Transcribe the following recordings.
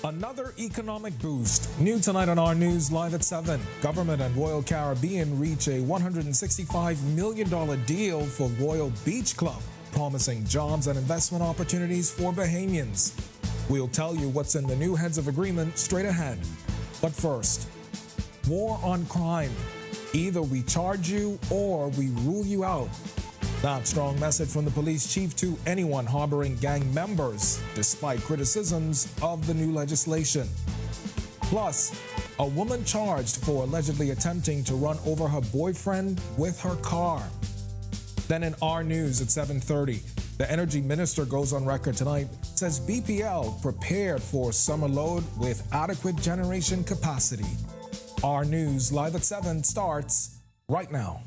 Another economic boost. New tonight on Our News Live at 7. Government and Royal Caribbean reach a $165 million deal for Royal Beach Club, promising jobs and investment opportunities for Bahamians. We'll tell you what's in the new heads of agreement straight ahead. But first, war on crime. Either we charge you or we rule you out. That strong message from the police chief to anyone harboring gang members, despite criticisms of the new legislation. Plus, a woman charged for allegedly attempting to run over her boyfriend with her car. Then in Our News at 7:30, the energy minister goes on record tonight, says BPL prepared for summer load with adequate generation capacity. Our News Live at 7 starts right now.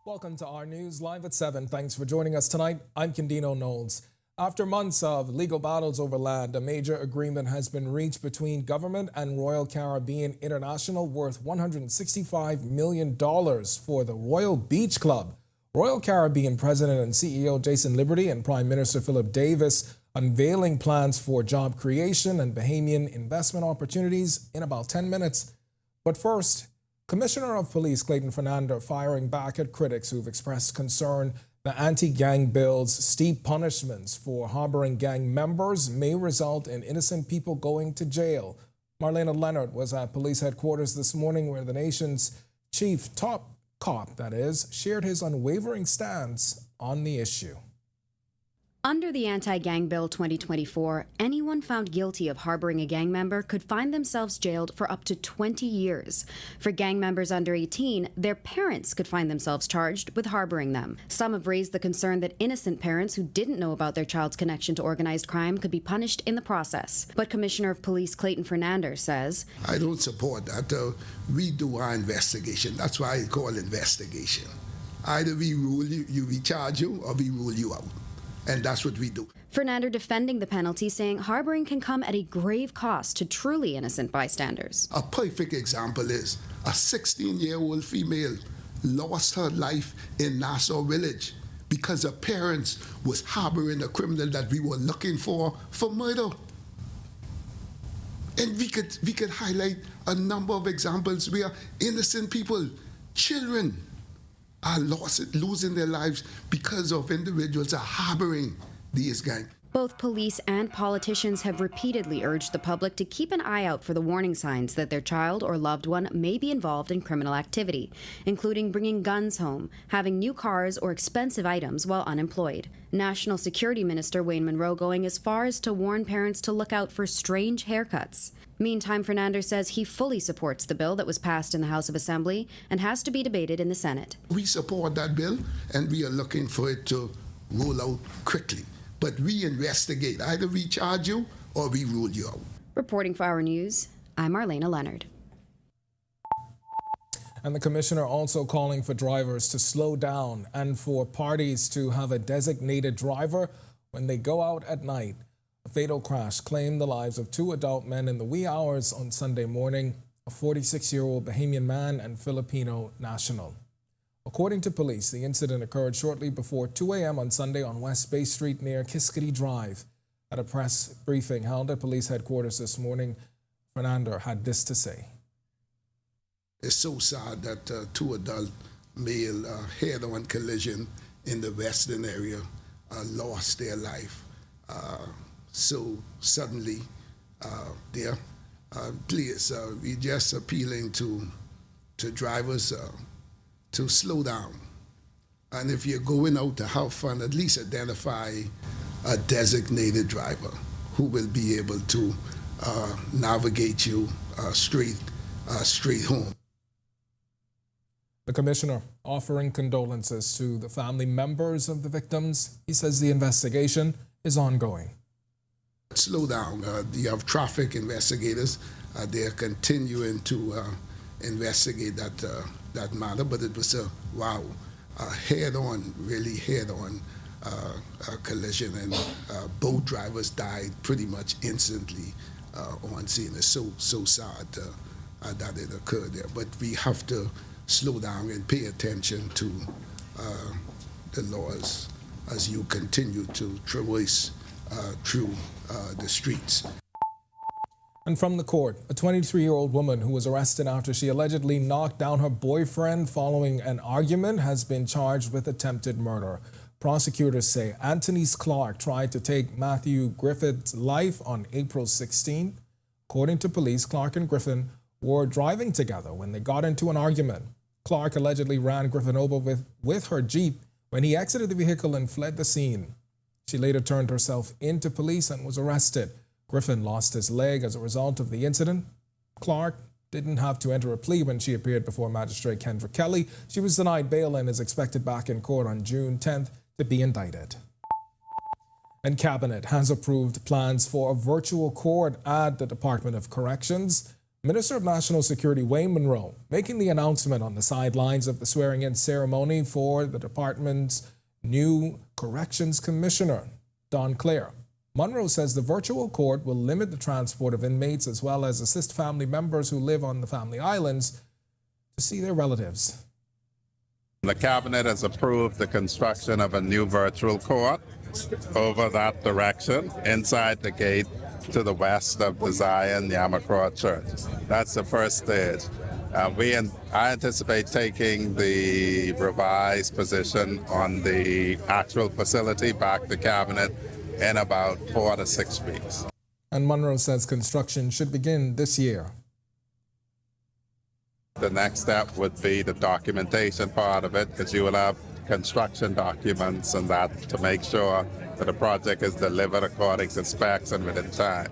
Welcome to Our News Live at 7. Thanks for joining us tonight. I'm Candino Knowles. After months of legal battles over land, a major agreement has been reached between government and Royal Caribbean International worth $165 million for the Royal Beach Club. Royal Caribbean President and CEO Jason Liberty and Prime Minister Philip Davis unveiling plans for job creation and Bahamian investment opportunities in about 10 minutes. But first, Commissioner of Police Clayton Fernando firing back at critics who've expressed concern the anti-gang bill's steep punishments for harboring gang members may result in innocent people going to jail. Marlena Leonard was at police headquarters this morning where the nation's chief top cop, that is, shared his unwavering stance on the issue. Under the Anti-Gang Bill 2024, anyone found guilty of harboring a gang member could find themselves jailed for up to 20 years. For gang members under 18, their parents could find themselves charged with harboring them. Some have raised the concern that innocent parents who didn't know about their child's connection to organized crime could be punished in the process. But Commissioner of Police Clayton Fernando says, I don't support that. We do our investigation. That's why I call investigation. Either we rule you, we charge you, or we rule you out. And that's what we do. Fernando defending the penalty, saying harboring can come at a grave cost to truly innocent bystanders. A perfect example is a 16-year-old female lost her life in Nassau Village because her parents was harboring a criminal that we were looking for murder. And we could highlight a number of examples where innocent people, children, are losing their lives because of individuals are harboring these gangs. Both police and politicians have repeatedly urged the public to keep an eye out for the warning signs that their child or loved one may be involved in criminal activity, including bringing guns home, having new cars or expensive items while unemployed. National Security Minister Wayne Munro going as far as to warn parents to look out for strange haircuts. Meantime, Fernando says he fully supports the bill that was passed in the House of Assembly and has to be debated in the Senate. We support that bill, and we are looking for it to roll out quickly. But we investigate. Either we charge you or we rule you out. Reporting for Our News, I'm Marlena Leonard. And the commissioner also calling for drivers to slow down and for parties to have a designated driver when they go out at night. A fatal crash claimed the lives of two adult men in the wee hours on Sunday morning, a 46-year-old Bahamian man and Filipino national. According to police, the incident occurred shortly before 2 a.m. on Sunday on West Bay Street near Kiskadee Drive. At a press briefing held at police headquarters this morning, Fernando had this to say. It's so sad that two adult male head-on collision in the western area lost their life so suddenly there. Please, we're just appealing to drivers to slow down. And if you're going out to have fun, at least identify a designated driver who will be able to navigate you straight home. The commissioner offering condolences to the family members of the victims. He says the investigation is ongoing. Slow down. You have traffic investigators. They are continuing to investigate that matter, but it was a head-on, really head-on collision, and both drivers died pretty much instantly on scene. It's so sad that it occurred there, but we have to slow down and pay attention to the laws as you continue to traverse through the streets. And from the court, a 23-year-old woman who was arrested after she allegedly knocked down her boyfriend following an argument has been charged with attempted murder. Prosecutors say Anthony Clark tried to take Matthew Griffith's life on April 16. According to police, Clark and Griffin were driving together when they got into an argument. Clark allegedly ran Griffin over with her Jeep when he exited the vehicle and fled the scene. She later turned herself into police and was arrested. Griffin lost his leg as a result of the incident. Clark didn't have to enter a plea when she appeared before Magistrate Kendra Kelly. She was denied bail and is expected back in court on June 10th to be indicted. And Cabinet has approved plans for a virtual court at the Department of Corrections. Minister of National Security Wayne Mangrove making the announcement on the sidelines of the swearing-in ceremony for the department's new Corrections Commissioner, Don Clare. Munro says the virtual court will limit the transport of inmates as well as assist family members who live on the family islands to see their relatives. The Cabinet has approved the construction of a new virtual court over that direction inside the gate to the west of the Zion Yamacraw Church. That's the first stage. I anticipate taking the revised position on the actual facility back to Cabinet in about 4 to 6 weeks. And Munro says construction should begin this year. The next step would be the documentation part of it, because you will have construction documents and that to make sure that the project is delivered according to specs and within time.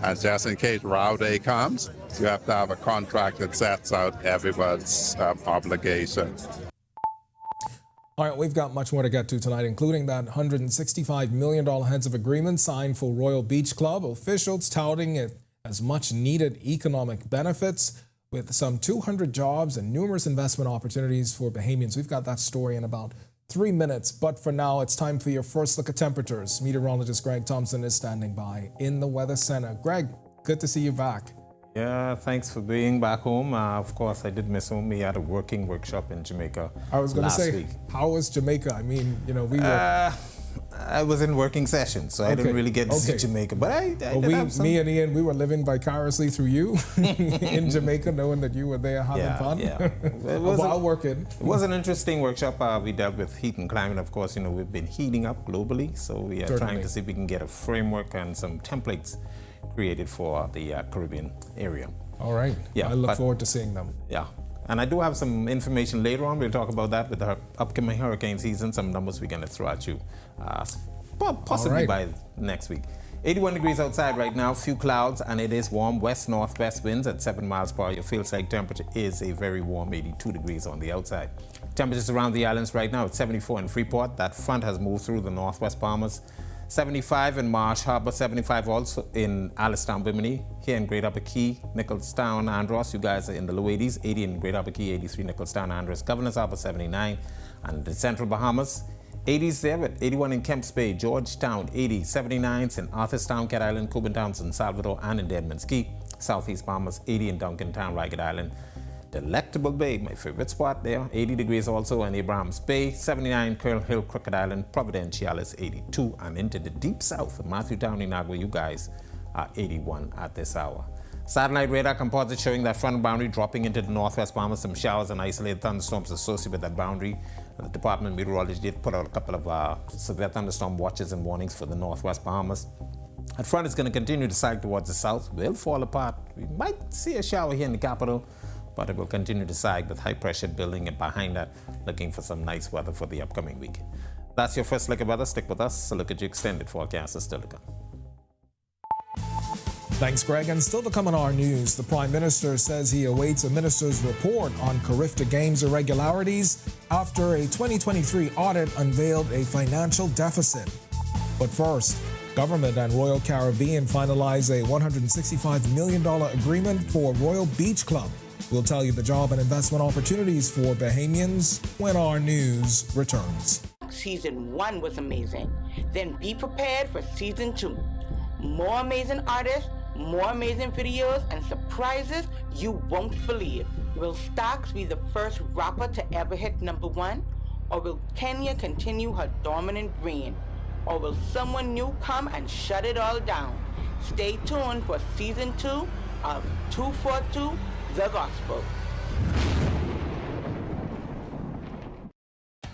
And just in case WWII Day comes, you have to have a contract that sets out everyone's obligation. All right, we've got much more to get to tonight, including that $165 million heads of agreement signed for Royal Beach Club. Officials touting it as much needed economic benefits with some 200 jobs and numerous investment opportunities for Bahamians. We've got that story in about 3 minutes, but for now, it's time for your first look at temperatures. Meteorologist Greg Thompson is standing by in the Weather Center. Greg, good to see you back. Yeah, thanks for being back home. Of course, I did miss home. We had a working workshop in Jamaica. I was going to say, week. How was Jamaica? I mean, you know, we were. I was in working session, so I didn't really get to see Jamaica. But me and Ian, we were living vicariously through you in Jamaica, knowing that you were there having fun. Yeah, while working. It was an interesting workshop. We dealt with heat and climate. Of course, you know, we've been heating up globally, so we are trying to see if we can get a framework and some templates created for the Caribbean area. All right. Yeah, I look forward to seeing them. Yeah. And I do have some information later on. We'll talk about that with the upcoming hurricane season, some numbers we're going to throw at you, possibly by next week. 81 degrees outside right now, few clouds, and it is warm. West-northwest winds at 7 miles per hour. Your feels-like temperature is a very warm 82 degrees on the outside. Temperatures around the islands right now at 74 in Freeport. That front has moved through the northwest Bahamas. 75 in Marsh Harbor, 75 also in Alistown, Bimini. Here in Great Upper Key, Nicholstown, Andros, you guys are in the low 80s. 80 in Great Upper Key, 83 Nicholstown, Andros. Governor's Harbor, 79. And the Central Bahamas, 80s there, with 81 in Kemps Bay, Georgetown, 80, 79 in Arthurstown, Cat Island, Cuban Town, San Salvador, and in Deadman's Key. Southeast Bahamas, 80 in Duncantown, Ragged Island. Delectable Bay, my favorite spot there, 80 degrees also in Abrahams Bay, 79 Curl Hill, Crooked Island, Providenciales, 82, and into the deep south of Matthewtown, Inagua, you guys are 81 at this hour. Satellite radar composite showing that front boundary dropping into the northwest Bahamas, some showers and isolated thunderstorms associated with that boundary. The Department of Meteorology did put out a couple of severe thunderstorm watches and warnings for the northwest Bahamas. That front is going to continue to sag towards the south, will fall apart. We might see a shower here in the capital, but it will continue to sag with high pressure building and behind that, looking for some nice weather for the upcoming week. That's your first look at weather. Stick with us. A look at your extended forecast is still to come. Thanks, Greg. And still to come on our news, the Prime Minister says he awaits a minister's report on Carifta Games irregularities after a 2023 audit unveiled a financial deficit. But first, Government and Royal Caribbean finalize a $165 million agreement for Royal Beach Club. We'll tell you the job and investment opportunities for Bahamians when our news returns. Season 1 was amazing. Then be prepared for Season 2. More amazing artists, more amazing videos, and surprises you won't believe. Will Stocks be the first rapper to ever hit #1? Or will Kenya continue her dominant reign? Or will someone new come and shut it all down? Stay tuned for Season 2 of 242 The Gospel.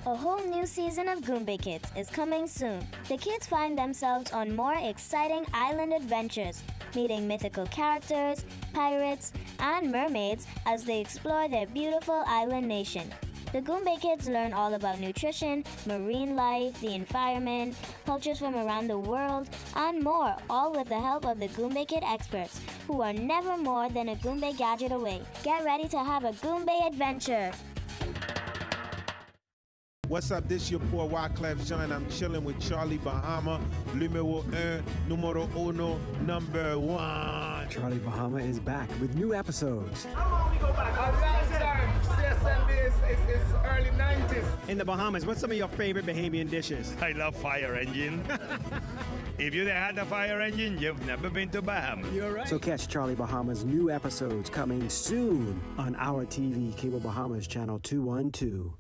A whole new season of Goombay Kids is coming soon. The kids find themselves on more exciting island adventures, meeting mythical characters, pirates, and mermaids as they explore their beautiful island nation. The Goombay Kids learn all about nutrition, marine life, the environment, cultures from around the world, and more, all with the help of the Goombay Kid experts, who are never more than a Goombay gadget away. Get ready to have a Goombay adventure. What's up, this your boy Wyclef Jean. I'm chilling with Charlie Bahama, numéro 1, numero uno, number 1. Charlie Bahama is back with new episodes. How long we go back? It's early 90s. In the Bahamas, what's some of your favorite Bahamian dishes? I love fire engine. If you had a fire engine, you've never been to Bahamas. You're right. So catch Charlie Bahama's new episodes coming soon on Our TV, Cable Bahamas, Channel 212.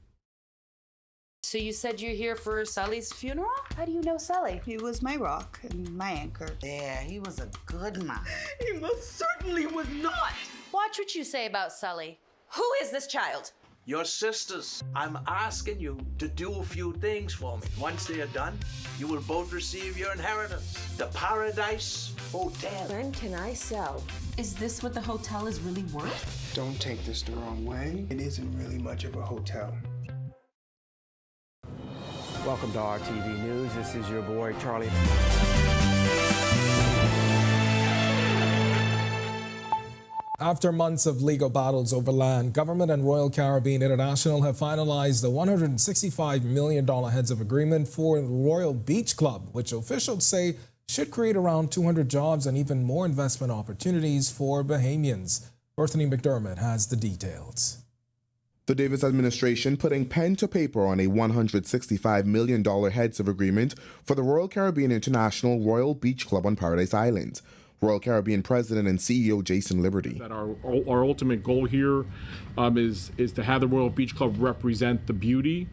So you said you're here for Sully's funeral? How do you know Sully? He was my rock and my anchor. Yeah, he was a good man. He most certainly was not. Watch what you say about Sully. Who is this child? Your sisters. I'm asking you to do a few things for me. Once they are done, you will both receive your inheritance. The Paradise Hotel. When can I sell? Is this what the hotel is really worth? Don't take this the wrong way. It isn't really much of a hotel. Welcome to RTV News. This is your boy, Charlie. After months of legal battles over land, government and Royal Caribbean International have finalized the $165 million heads of agreement for the Royal Beach Club, which officials say should create around 200 jobs and even more investment opportunities for Bahamians. Bethany McDermott has the details. The Davis administration putting pen to paper on a $165 million heads of agreement for the Royal Caribbean International Royal Beach Club on Paradise Island. Royal Caribbean President and CEO Jason Liberty. That our ultimate goal here is to have the Royal Beach Club represent the beauty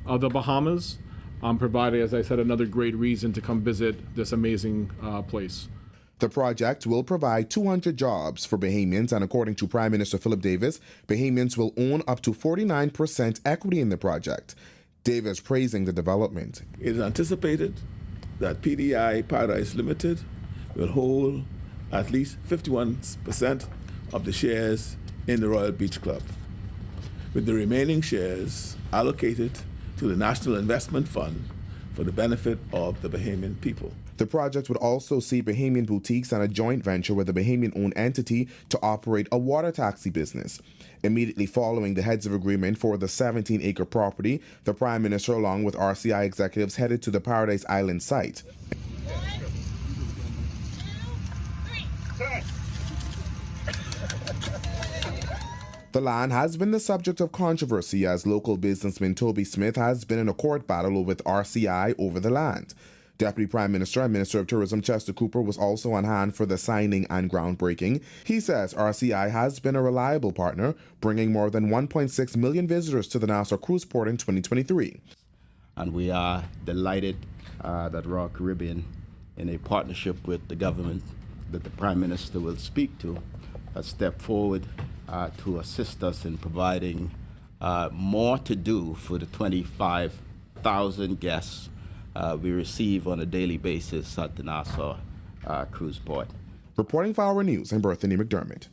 of the Bahamas, providing, as I said, another great reason to come visit this amazing place. The project will provide 200 jobs for Bahamians, and according to Prime Minister Philip Davis, Bahamians will own up to 49% equity in the project. Davis praising the development. It is anticipated that PDI Paradise Limited will hold at least 51% of the shares in the Royal Beach Club, with the remaining shares allocated to the National Investment Fund for the benefit of the Bahamian people. The project would also see Bahamian boutiques and a joint venture with a Bahamian-owned entity to operate a water taxi business. Immediately following the heads of agreement for the 17-acre property, the Prime Minister, along with RCI executives, headed to the Paradise Island site. The land has been the subject of controversy as local businessman Toby Smith has been in a court battle with RCI over the land. Deputy Prime Minister and Minister of Tourism Chester Cooper was also on hand for the signing and groundbreaking. He says RCI has been a reliable partner, bringing more than 1.6 million visitors to the Nassau Cruise Port in 2023. And we are delighted that Royal Caribbean, in a partnership with the government that the Prime Minister will speak to, has stepped forward to assist us in providing more to do for the 25,000 guests we receive on a daily basis at the Nassau Cruise Port. Reporting for Our News, I'm Bethany McDermott.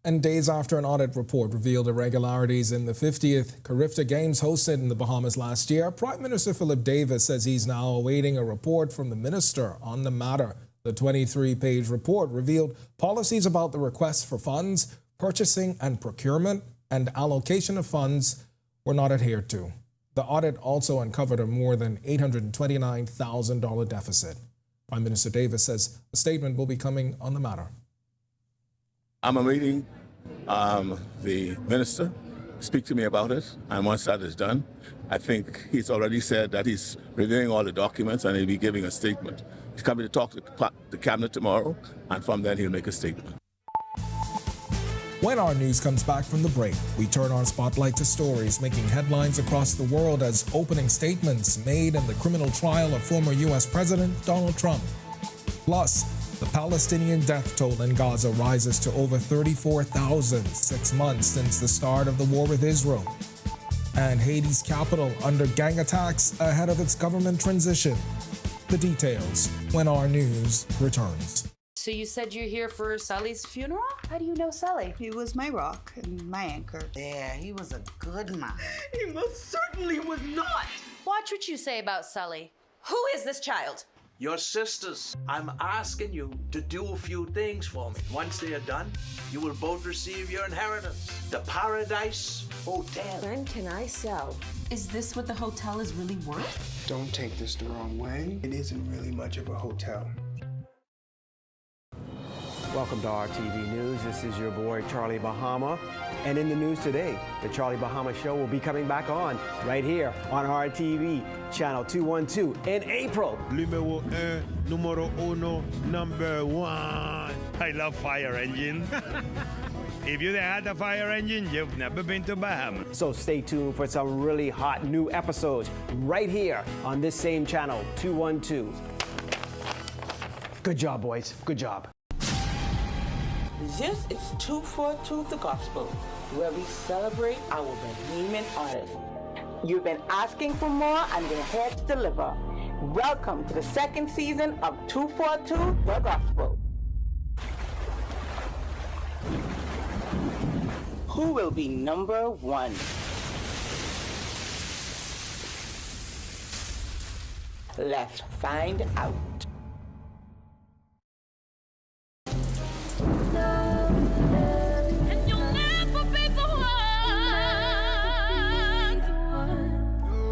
And days after an audit report revealed irregularities in the 50th Carifta Games hosted in the Bahamas last year, Prime Minister Philip Davis says he's now awaiting a report from the minister on the matter. The 23-page report revealed policies about the requests for funds, purchasing and procurement, and allocation of funds were not adhered to. The audit also uncovered a more than $829,000 deficit. Prime Minister Davis says a statement will be coming on the matter. I'm awaiting the minister speak to me about it, and once that is done, I think he's already said that he's reviewing all the documents and he'll be giving a statement. He's coming to talk to the cabinet tomorrow, and from then he'll make a statement. When our news comes back from the break, we turn our spotlight to stories making headlines across the world as opening statements made in the criminal trial of former U.S. President Donald Trump. Plus, the Palestinian death toll in Gaza rises to over 34,000 6 months since the start of the war with Israel. And Haiti's capital under gang attacks ahead of its government transition. The details when our news returns. So you said you're here for Sully's funeral? How do you know Sully? He was my rock and my anchor. Yeah, he was a good man. He most certainly was not. Watch what you say about Sully. Who is this child? Your sisters. I'm asking you to do a few things for me. Once they are done, you will both receive your inheritance. The Paradise Hotel. When can I sell? Is this what the hotel is really worth? Don't take this the wrong way. It isn't really much of a hotel. Welcome to RTV News. This is your boy, Charlie Bahama. And in the news today, the Charlie Bahama Show will be coming back on right here on RTV, channel 212 in April. Numéro 1, número 1, number 1. I love fire engine. If you had a fire engine, you've never been to Bahamas. So stay tuned for some really hot new episodes right here on this same channel, 212. Good job, boys. Good job. This is 242 The Gospel, where we celebrate our Bohemian artists. You've been asking for more, and we're here to deliver. Welcome to the second season of 242 The Gospel. Who will be number 1? Let's find out.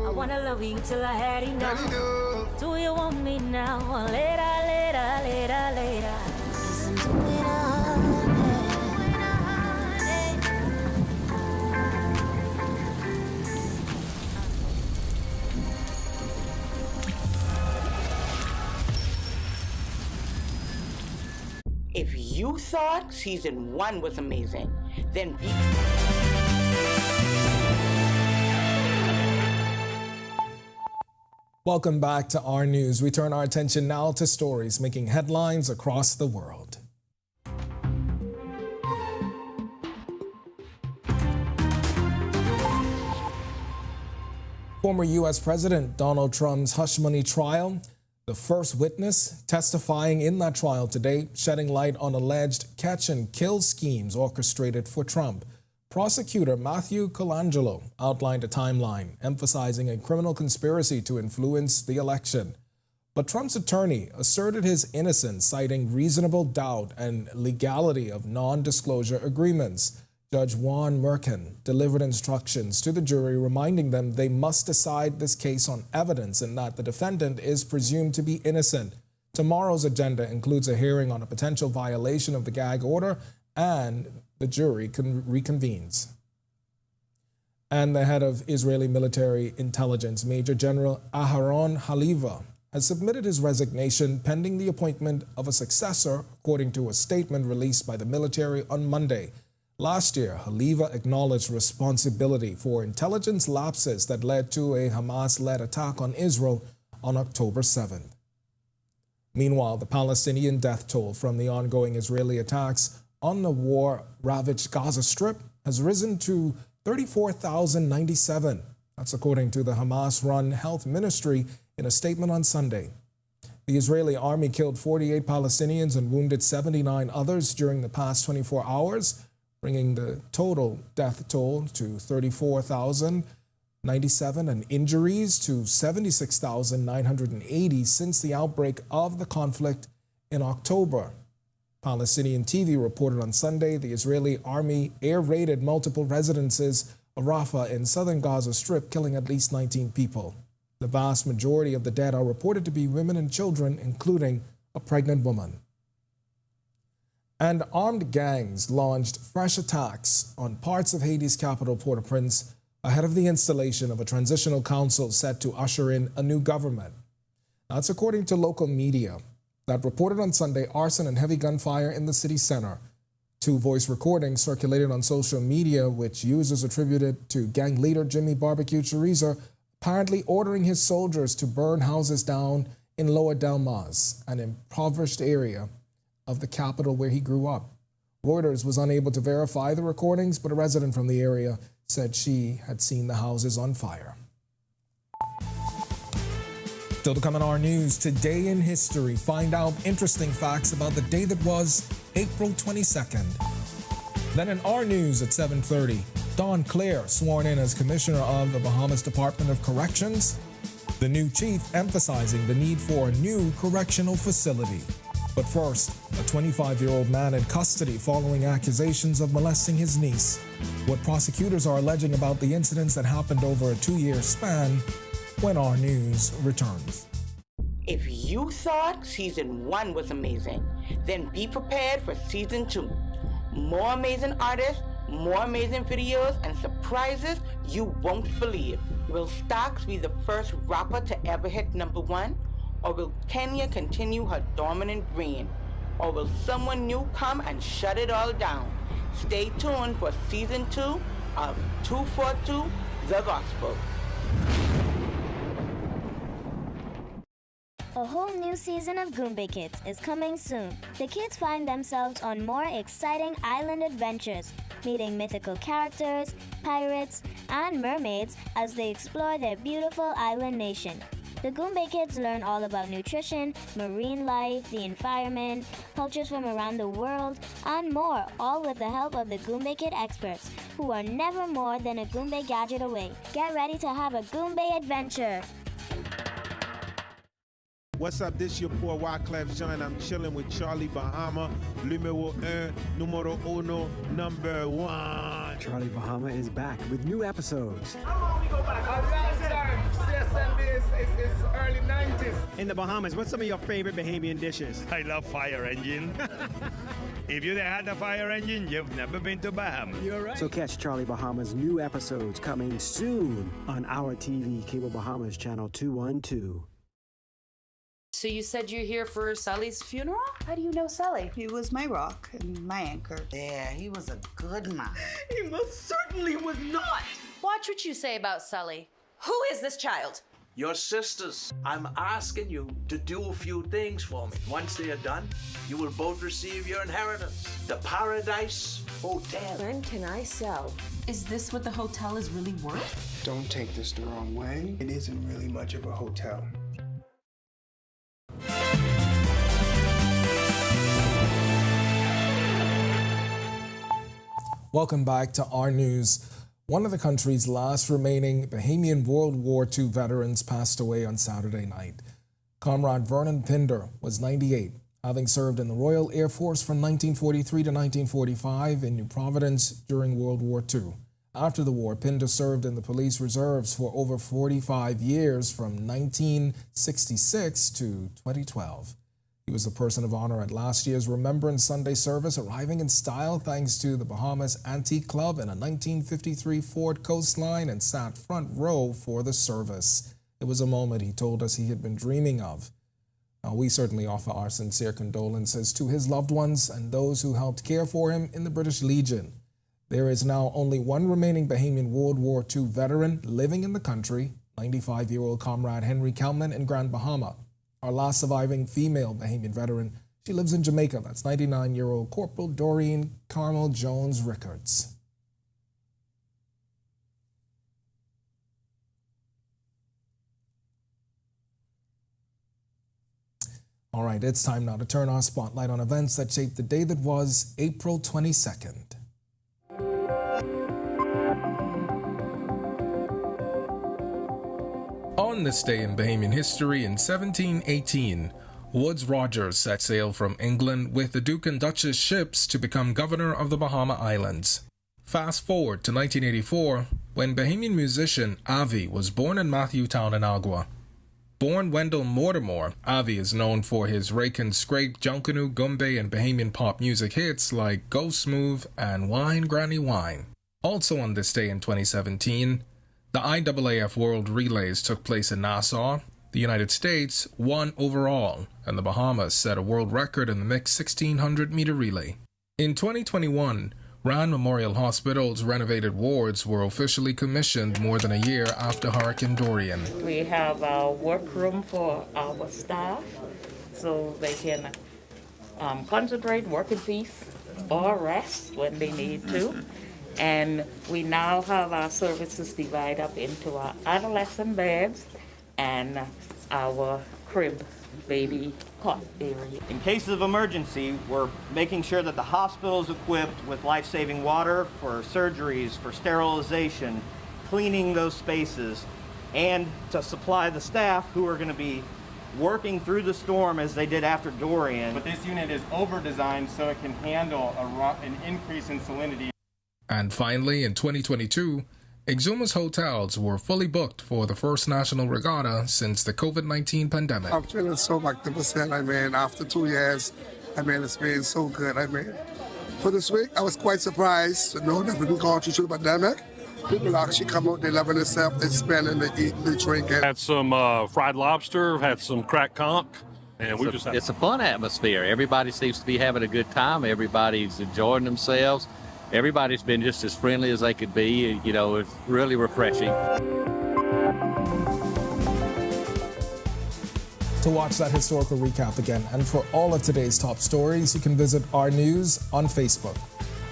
I wanna love you till I had enough. Do you want me now or later, later, later, later? Listen to it If you thought season 1 was amazing, then be... Welcome back to our news. We turn our attention now to stories making headlines across the world. Former U.S. President Donald Trump's hush money trial. The first witness testifying in that trial today, shedding light on alleged catch and kill schemes orchestrated for Trump. Prosecutor Matthew Colangelo outlined a timeline, emphasizing a criminal conspiracy to influence the election. But Trump's attorney asserted his innocence, citing reasonable doubt and legality of non-disclosure agreements. Judge Juan Merkin delivered instructions to the jury, reminding them they must decide this case on evidence and that the defendant is presumed to be innocent. Tomorrow's agenda includes a hearing on a potential violation of the gag order, and the jury reconvenes. And the head of Israeli military intelligence, Major General Aharon Haliva, has submitted his resignation pending the appointment of a successor, according to a statement released by the military on Monday. Last year, Haliva acknowledged responsibility for intelligence lapses that led to a Hamas-led attack on Israel on October 7th. Meanwhile, the Palestinian death toll from the ongoing Israeli attacks on the war-ravaged Gaza Strip has risen to 34,097. That's according to the Hamas-run health ministry in a statement on Sunday. The Israeli army killed 48 Palestinians and wounded 79 others during the past 24 hours, bringing the total death toll to 34,097 and injuries to 76,980 since the outbreak of the conflict in October. Palestinian TV reported on Sunday the Israeli army air-raided multiple residences of Rafah in southern Gaza Strip, killing at least 19 people. The vast majority of the dead are reported to be women and children, including a pregnant woman. And armed gangs launched fresh attacks on parts of Haiti's capital, Port-au-Prince, ahead of the installation of a transitional council set to usher in a new government. That's according to local media that reported on Sunday arson and heavy gunfire in the city center. Two voice recordings circulated on social media, which users attributed to gang leader Jimmy Barbecue Chorizo, apparently ordering his soldiers to burn houses down in Lower Delmas, an impoverished area of the capital where he grew up. Reuters was unable to verify the recordings, but a resident from the area said she had seen the houses on fire. Still to come in our news, today in history, find out interesting facts about the day that was April 22nd. Then in our news at 7:30, Don Clare sworn in as Commissioner of the Bahamas Department of Corrections. The new chief emphasizing the need for a new correctional facility. But first, a 25-year-old man in custody following accusations of molesting his niece. What prosecutors are alleging about the incidents that happened over a 2-year span when our news returns. If you thought season 1 was amazing, then be prepared for season 2. More amazing artists, more amazing videos, and surprises you won't believe. Will Stax be the first rapper to ever hit #1? Or will Kenya continue her dominant reign? Or will someone new come and shut it all down? Stay tuned for season 2 of 242 The Gospel. A whole new season of Goombay Kids is coming soon. The kids find themselves on more exciting island adventures, meeting mythical characters, pirates, and mermaids as they explore their beautiful island nation. The Goombay Kids learn all about nutrition, marine life, the environment, cultures from around the world, and more, all with the help of the Goombay Kid experts, who are never more than a Goombay gadget away. Get ready to have a Goombay adventure. What's up? This your boy Wyclef Jean. I'm chilling with Charlie Bahama, numéro 1, numero 1, number 1. Charlie Bahama is back with new episodes. How long we go back? It's early 90s. In the Bahamas, what's some of your favorite Bahamian dishes? I love fire engine. If you had the fire engine, you've never been to Bahamas. You're right. So catch Charlie Bahama's new episodes coming soon on Our TV, Cable Bahamas, Channel 212. So you said you're here for Sully's funeral? How do you know Sully? He was my rock and my anchor. Yeah, he was a good man. He most certainly was not. Watch what you say about Sully. Who is this child? Your sisters. I'm asking you to do a few things for me. Once they are done, you will both receive your inheritance. The Paradise Hotel. When can I sell? Is this what the hotel is really worth? Don't take this the wrong way. It isn't really much of a hotel. Welcome back to our news. One of the country's last remaining Bahamian World War II veterans passed away on Saturday night. Comrade Vernon Pinder was 98, having served in the Royal Air Force from 1943 to 1945 in New Providence during World War II. After the war, Pinder served in the police reserves for over 45 years from 1966 to 2012. He was the person of honor at last year's Remembrance Sunday service, arriving in style thanks to the Bahamas Antique Club in a 1953 Ford Coastline, and sat front row for the service. It was a moment he told us he had been dreaming of. Now, we certainly offer our sincere condolences to his loved ones and those who helped care for him in the British Legion. There is now only one remaining Bahamian World War II veteran living in the country, 95-year-old Comrade Henry Kelman in Grand Bahama. Our last surviving female Bahamian veteran, she lives in Jamaica. That's 99-year-old Corporal Doreen Carmel Jones Rickards. All right, it's time now to turn our spotlight on events that shaped the day that was April 22nd. On this day in Bahamian history in 1718, Woodes Rogers set sail from England with the Duke and Duchess ships to become governor of the Bahama Islands. Fast forward to 1984, when Bahamian musician Avi was born in Matthewtown in Agua. Born Wendell Mortimer, Avi is known for his rake and scrape Junkanoo, Goombay, and Bahamian pop music hits like Go Smooth and Wine Granny Wine. Also on this day in 2017, the IAAF World Relays took place in Nassau. The United States won overall, and the Bahamas set a world record in the mixed 1600-meter relay. In 2021, Rand Memorial Hospital's renovated wards were officially commissioned more than a year after Hurricane Dorian. We have a workroom for our staff so they can concentrate, work in peace, or rest when they need to. And we now have our services divided up into our adolescent beds and our crib baby cot area. In cases of emergency, we're making sure that the hospital is equipped with life-saving water for surgeries, for sterilization, cleaning those spaces, and to supply the staff who are going to be working through the storm as they did after Dorian. But this unit is over-designed so it can handle an increase in salinity. And finally, in 2022, Exuma's hotels were fully booked for the first national regatta since the COVID-19 pandemic. I'm feeling so magnificent. After 2 years, it's been so good. For this week, I was quite surprised to know that we've been going through the pandemic. People actually come out, they're loving themselves, they're spending, they're eating, they're drinking. Had some fried lobster, had some cracked conch, and it's a fun atmosphere. Everybody seems to be having a good time. Everybody's enjoying themselves. Everybody's been just as friendly as they could be. It's really refreshing. To watch that historical recap again and for all of today's top stories, you can visit Our News on Facebook.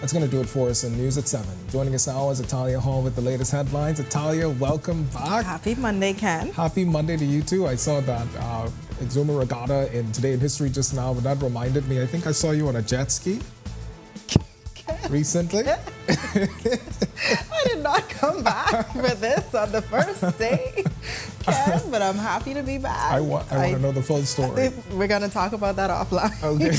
That's going to do it for us in News at 7. Joining us now is Italia Hall with the latest headlines. Italia, welcome back. Happy Monday, Ken. Happy Monday to you too. I saw that Exuma Regatta in Today in History just now, but that reminded me, I think I saw you on a jet ski. Recently? I did not come back for this on the first day, Ken, but I'm happy to be back. I want to know the full story. We're going to talk about that offline. Okay.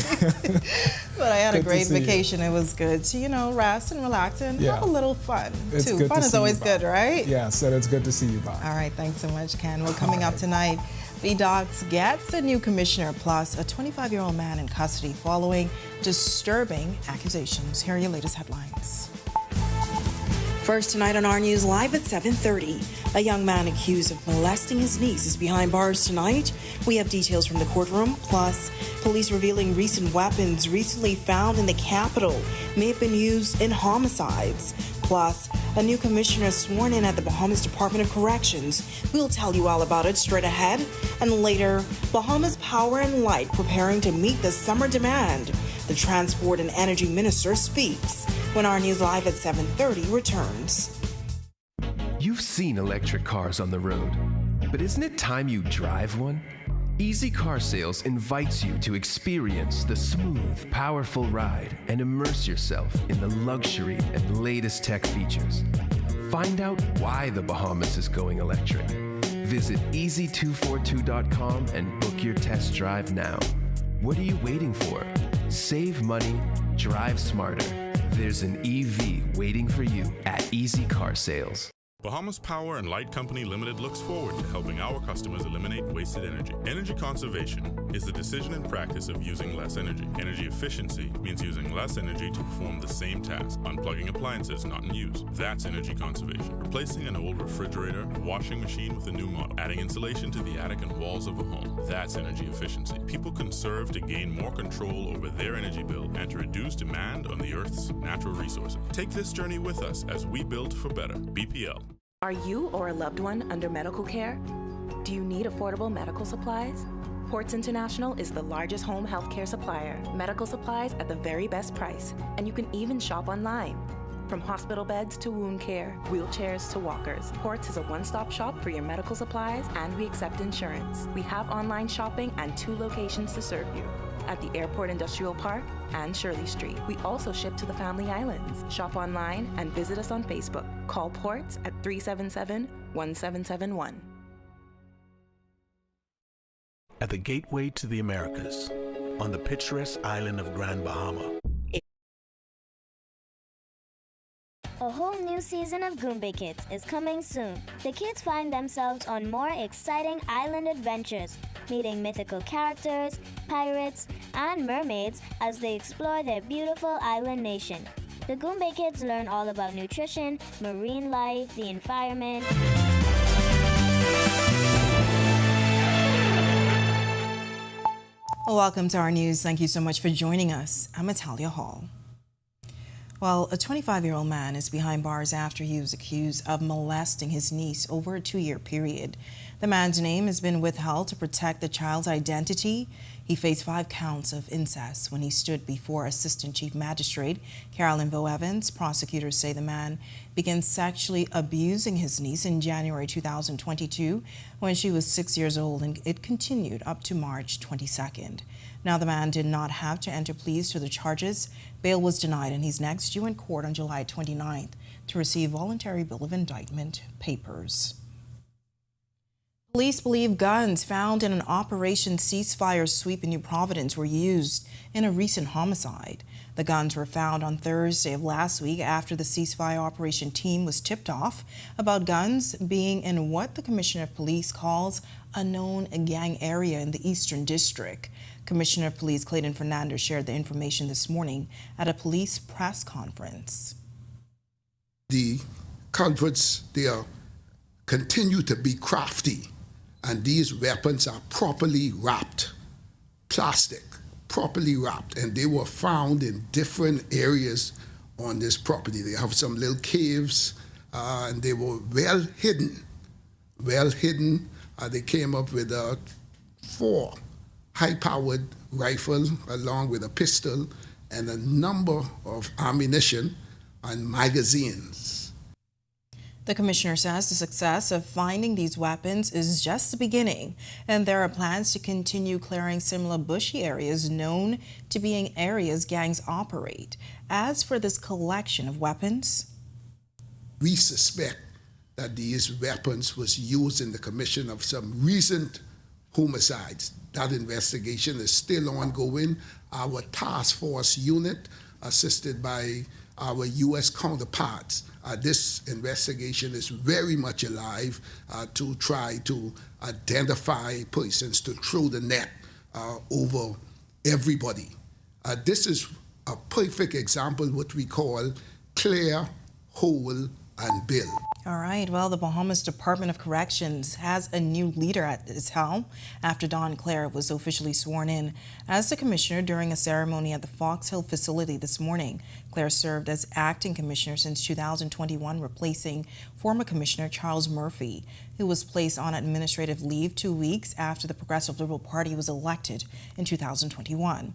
But I had a great vacation. It was good to, rest and relax and have a little fun, too. Fun is always good, right? Yes, and it's good to see you back. All right, thanks so much, Ken. Well, coming up tonight, VDOTS gets a new commissioner plus a 25-year-old man in custody following disturbing accusations. Here are your latest headlines. First tonight on Our News Live at 7:30. A young man accused of molesting his niece is behind bars tonight. We have details from the courtroom, plus police revealing recent weapons recently found in the Capitol may have been used in homicides. Plus, a new commissioner sworn in at the Bahamas Department of Corrections. We'll tell you all about it straight ahead. And later, Bahamas Power and Light preparing to meet the summer demand. The Transport and Energy Minister speaks when Our News Live at 7:30 returns. You've seen electric cars on the road, but isn't it time you drive one? Easy Car Sales invites you to experience the smooth, powerful ride and immerse yourself in the luxury and latest tech features. Find out why the Bahamas is going electric. Visit easy242.com and book your test drive now. What are you waiting for? Save money, drive smarter. There's an EV waiting for you at Easy Car Sales. Bahamas Power and Light Company Limited looks forward to helping our customers eliminate wasted energy. Energy conservation is the decision and practice of using less energy. Energy efficiency means using less energy to perform the same task, unplugging appliances not in use. That's energy conservation. Replacing an old refrigerator, washing machine with a new model, adding insulation to the attic and walls of a home. That's energy efficiency. People conserve to gain more control over their energy bill and to reduce demand on the Earth's natural resources. Take this journey with us as we build for better. BPL. Are you or a loved one under medical care? Do you need affordable medical supplies? Ports International is the largest home healthcare supplier. Medical supplies at the very best price, and you can even shop online. From hospital beds to wound care, wheelchairs to walkers, Ports is a one-stop shop for your medical supplies, and we accept insurance. We have online shopping and 2 locations to serve you, at the Airport Industrial Park and Shirley Street. We also ship to the Family Islands. Shop online and visit us on Facebook. Call Ports at 377-1771. At the gateway to the Americas, on the picturesque island of Grand Bahama. A whole new season of Goombay Kids is coming soon. The kids find themselves on more exciting island adventures, meeting mythical characters, pirates, and mermaids as they explore their beautiful island nation. The Goombay Kids learn all about nutrition, marine life, the environment. Welcome to Our News. Thank you so much for joining us. I'm Italia Hall. Well, a 25-year-old man is behind bars after he was accused of molesting his niece over a 2-year period. The man's name has been withheld to protect the child's identity. He faced 5 counts of incest when he stood before Assistant Chief Magistrate Carolyn Vo Evans. Prosecutors say the man began sexually abusing his niece in January 2022 when she was 6 years old, and it continued up to March 22nd. Now, the man did not have to enter pleas to the charges. Bail was denied, and he's next due in court on July 29th to receive voluntary bill of indictment papers. Police believe guns found in an Operation Ceasefire sweep in New Providence were used in a recent homicide. The guns were found on Thursday of last week after the ceasefire operation team was tipped off about guns being in what the Commissioner of Police calls a known gang area in the Eastern District. Commissioner of Police Clayton Fernandez shared the information this morning at a police press conference. The culprits, they continue to be crafty, and these weapons are properly wrapped, plastic, properly wrapped, and they were found in different areas on this property. They have some little caves, and they were well hidden. They came up with 4 high-powered rifle along with a pistol and a number of ammunition and magazines. The commissioner says the success of finding these weapons is just the beginning, and there are plans to continue clearing similar bushy areas known to be in areas gangs operate. As for this collection of weapons, we suspect that these weapons was used in the commission of some recent homicides. That investigation is still ongoing. Our task force unit, assisted by our U.S. counterparts, this investigation is very much alive to try to identify persons, to throw the net over everybody. This is a perfect example of what we call clear, whole, and bill. All right, well, the Bahamas Department of Corrections has a new leader at its helm after Don Clare was officially sworn in as the commissioner during a ceremony at the Fox Hill facility this morning. Clare served as acting commissioner since 2021, replacing former Commissioner Charles Murphy, who was placed on administrative leave 2 weeks after the Progressive Liberal Party was elected in 2021.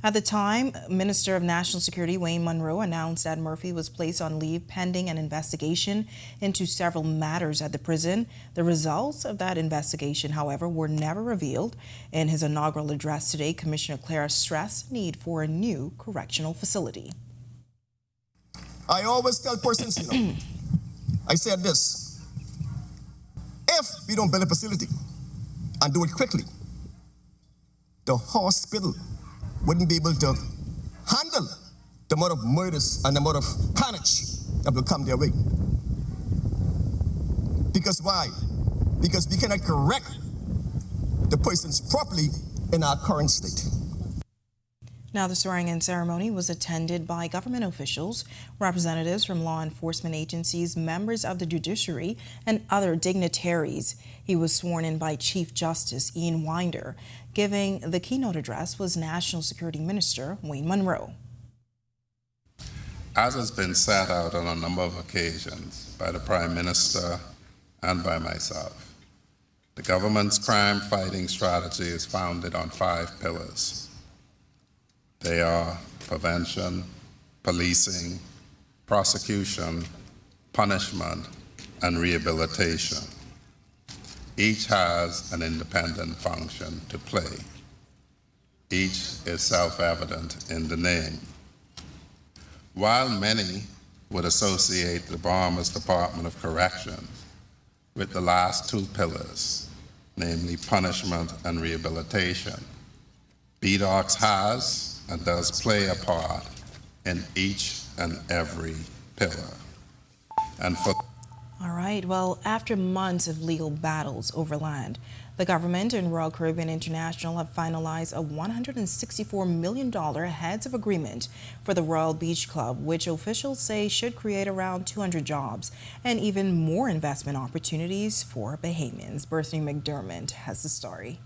At the time, Minister of National Security Wayne Munro announced that Murphy was placed on leave pending an investigation into several matters at the prison. The results of that investigation, however, were never revealed. In his inaugural address today, Commissioner Clare stressed the need for a new correctional facility. I always tell persons, I said this: if we don't build a facility and do it quickly, the hospital wouldn't be able to handle the amount of murders and the amount of carnage that will come their way. Because why? Because we cannot correct the persons properly in our current state. Now, the swearing-in ceremony was attended by government officials, representatives from law enforcement agencies, members of the judiciary, and other dignitaries. He was sworn in by Chief Justice Ian Winder. Giving the keynote address was National Security Minister Wayne Munro. As has been set out on a number of occasions by the Prime Minister and by myself, the government's crime-fighting strategy is founded on 5 pillars. They are prevention, policing, prosecution, punishment, and rehabilitation. Each has an independent function to play. Each is self-evident in the name. While many would associate the Bahamas Department of Corrections with the last 2 pillars, namely punishment and rehabilitation, BDOCS has and does play a part in each and every pillar. And for All right, well, after months of legal battles over land, the government and Royal Caribbean International have finalized a $164 million heads of agreement for the Royal Beach Club, which officials say should create around 200 jobs and even more investment opportunities for Bahamians. Berthany McDermott has the story.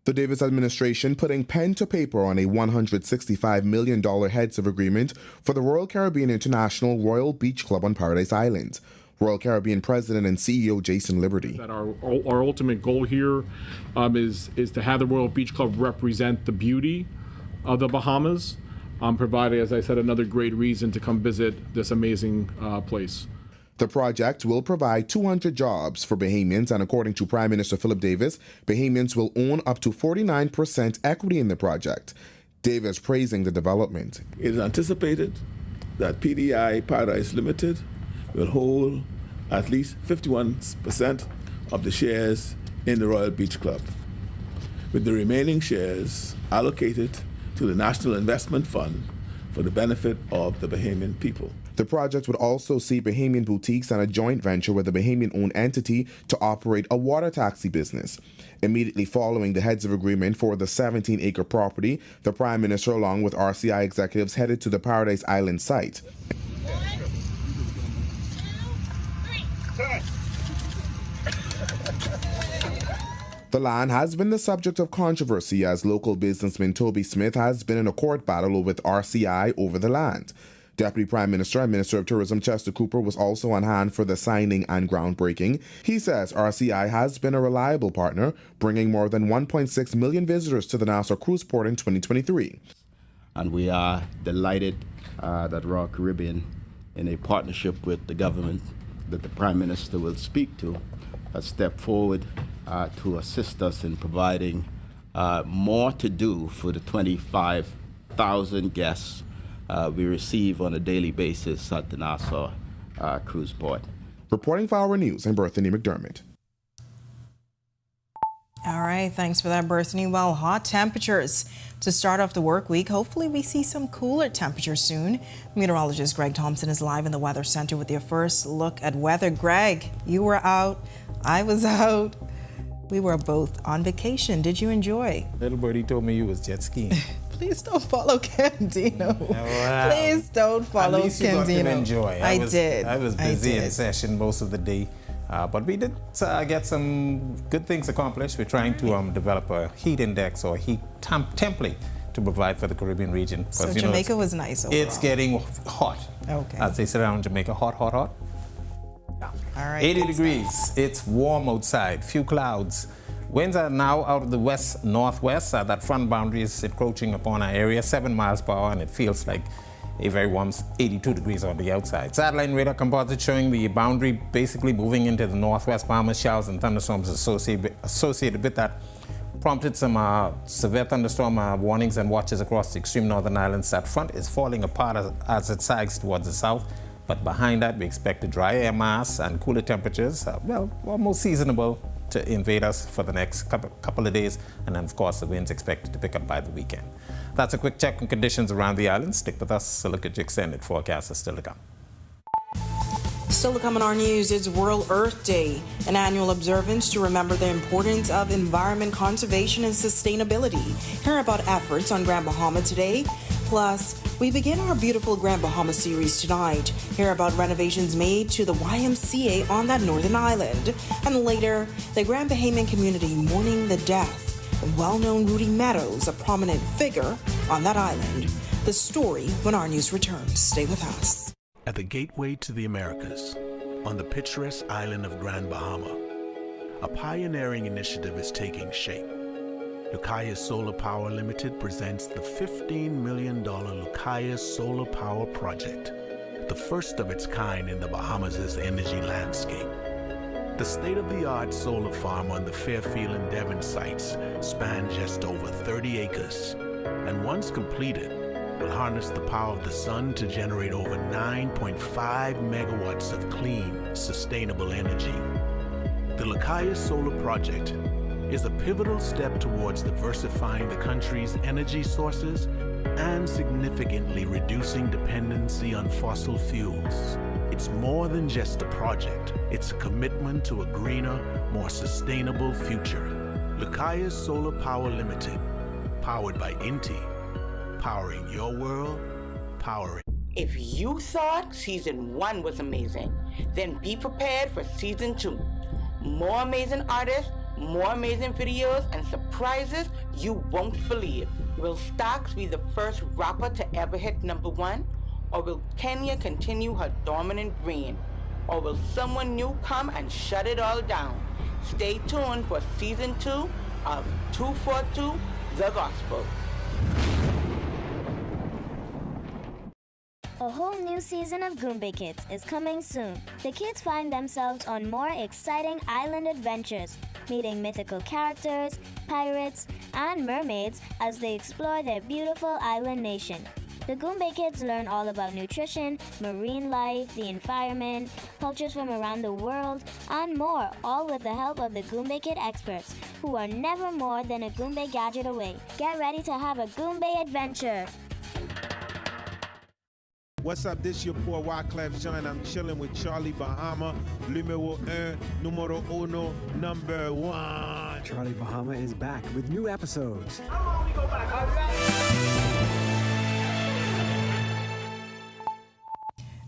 The Davis administration putting pen to paper on a $165 million heads of agreement for the Royal Caribbean International Royal Beach Club on Paradise Island. Royal Caribbean President and CEO Jason Liberty. That our ultimate goal here is to have the Royal Beach Club represent the beauty of the Bahamas, providing, as I said, another great reason to come visit this amazing place. The project will provide 200 jobs for Bahamians, and according to Prime Minister Philip Davis, Bahamians will own up to 49% equity in the project. Davis praising the development. It is anticipated that PDI Paradise Limited will hold at least 51% of the shares in the Royal Beach Club, with the remaining shares allocated to the National Investment Fund for the benefit of the Bahamian people. The project would also see Bahamian boutiques and a joint venture with a Bahamian-owned entity to operate a water taxi business. Immediately following the heads of agreement for the 17-acre property, the Prime Minister, along with RCI executives, headed to the Paradise Island site. The land has been the subject of controversy as local businessman Toby Smith has been in a court battle with RCI over the land. Deputy Prime Minister and Minister of Tourism Chester Cooper was also on hand for the signing and groundbreaking. He says RCI has been a reliable partner, bringing more than 1.6 million visitors to the Nassau Cruise Port in 2023. And we are delighted that Royal Caribbean, in a partnership with the government that the Prime Minister will speak to, has stepped forward to assist us in providing more to do for the 25,000 guests we receive on a daily basis at the Nassau Cruise Port. Reporting for Our News, I'm Berthany McDermott. All right, thanks for that, Berthany. Well, hot temperatures to start off the work week. Hopefully we see some cooler temperatures soon. Meteorologist Greg Thompson is live in the Weather Center with your first look at weather. Greg, you were out, I was out. We were both on vacation. Did you enjoy? Little birdie told me you was jet skiing. Please don't follow Candino. Wow. Please don't follow Candino. At least you got to enjoy. I did. I was busy in session most of the day. But we did get some good things accomplished. We're trying to develop a heat index or heat template to provide for the Caribbean region. So Jamaica was nice overall. It's getting hot. Okay. As they say around Jamaica, hot, hot, hot. Yeah. All right. 80 degrees. It's warm outside. Few clouds. Winds are now out of the west-northwest. That front boundary is encroaching upon our area, 7 miles per hour, and it feels like a very warm 82 degrees on the outside. Satellite radar composite showing the boundary basically moving into the northwest Bahamas. Showers and thunderstorms associated with that prompted some severe thunderstorm warnings and watches across the extreme northern islands. That front is falling apart as it sags towards the south. But behind that, we expect a dry air mass and cooler temperatures, almost seasonable to invade us for the next couple of days. And then, of course, the winds expected to pick up by the weekend. That's a quick check on conditions around the island. Stick with us. A look at your extended forecast is still to come. Still to come on our news, it's World Earth Day, an annual observance to remember the importance of environment conservation and sustainability. Hear about efforts on Grand Bahama today. Plus, we begin our beautiful Grand Bahama series tonight. Hear about renovations made to the YMCA on that northern island. And later, the Grand Bahamian community mourning the death of well-known Rudy Meadows, a prominent figure on that island. The story when our news returns. Stay with us. At the gateway to the Americas, on the picturesque island of Grand Bahama, a pioneering initiative is taking shape. Lucaya Solar Power Limited presents the $15 million Lucaya Solar Power Project, the first of its kind in the Bahamas' energy landscape. The state-of-the-art solar farm on the Fairfield and Devon sites spans just over 30 acres, and once completed, will harness the power of the sun to generate over 9.5 megawatts of clean, sustainable energy. The Lucaya Solar Project is a pivotal step towards diversifying the country's energy sources and significantly reducing dependency on fossil fuels. It's more than just a project. It's a commitment to a greener, more sustainable future. Lucaya Solar Power Limited, powered by Inti. Powering your world, powering. If you thought season 1 was amazing, then be prepared for season 2. More amazing artists, more amazing videos and surprises you won't believe. Will Stocks be the first rapper to ever hit #1? Or will Kenya continue her dominant reign? Or will someone new come and shut it all down? Stay tuned for season 2 of 242 The Gospel. A whole new season of Goombay Kids is coming soon. The kids find themselves on more exciting island adventures, meeting mythical characters, pirates, and mermaids as they explore their beautiful island nation. The Goombay Kids learn all about nutrition, marine life, the environment, cultures from around the world, and more, all with the help of the Goombay Kid experts, who are never more than a Goombay gadget away. Get ready to have a Goombay adventure. What's up, this your boy Wyclef Jean. I'm chilling with Charlie Bahama, numero 1, number 1. Charlie Bahama is back with new episodes.